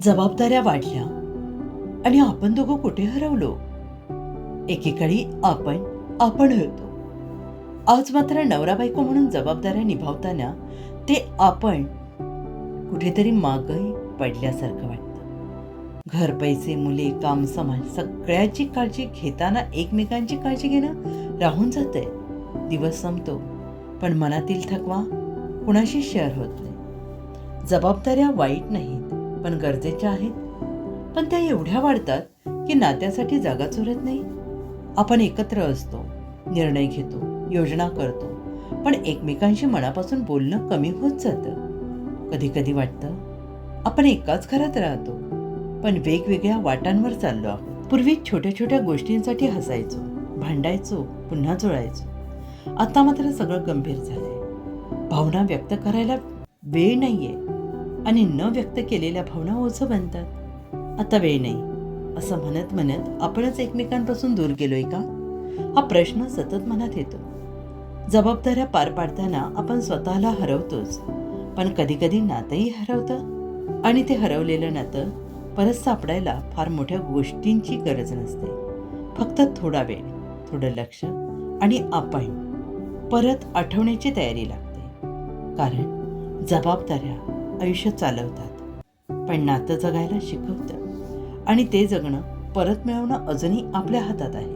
जबाबदाऱ्या वाढल्या आणि आपण दोघं कुठे हरवलो. एकेकाळी आपण होतो. आज मात्र नवरा बायको म्हणून जबाबदाऱ्या निभावताना ते आपण कुठेतरी मागही पडल्यासारखं वाटतं. घर, पैसे, मुले, काम, समाज सगळ्याची काळजी घेताना एकमेकांची काळजी घेणं राहून जातंय. दिवस संपतो पण मनातील थकवा कुणाशी शेअर होत नाही. जबाबदाऱ्या वाईट नाहीत पण गरजेच्या आहेत. पण त्या एवढ्या वाढतात की नात्यासाठी जागाच उरत नाही. आपण एकत्र असतो, निर्णय घेतो, योजना करतो, पण एकमेकांशी मनापासून बोलणं कमी होत जातं. कधी कधी वाटतं आपण एकाच घरात राहतो पण वेगवेगळ्या वाटांवर चाललो आहोत. पूर्वी छोट्या छोट्या गोष्टींसाठी हसायचो, भांडायचो, पुन्हा जुळायचो. आता मात्र सगळं गंभीर झालंय. भावना व्यक्त करायला वेळ नाहीये आणि न व्यक्त केलेल्या भावना ओझं बनतात. आता वेळ नाही असं म्हणत म्हणत आपणच एकमेकांपासून दूर गेलोय का, हा प्रश्न सतत मनात येतो. जबाबदाऱ्या पार पाडताना आपण स्वतःला हरवतोच, पण कधी कधी नातंही हरवतं. आणि ते हरवलेलं नातं परत सापडायला फार मोठ्या गोष्टींची गरज नसते. फक्त थोडा वेळ, थोडं लक्ष आणि आपण परत आठवण्याची तयारी लागते. कारण जबाबदाऱ्या आयुष्य चालवतात पण नातं जगायला शिकवतं आणि ते जगणं परत मिळवणं अजूनही आपल्या हातात आहे.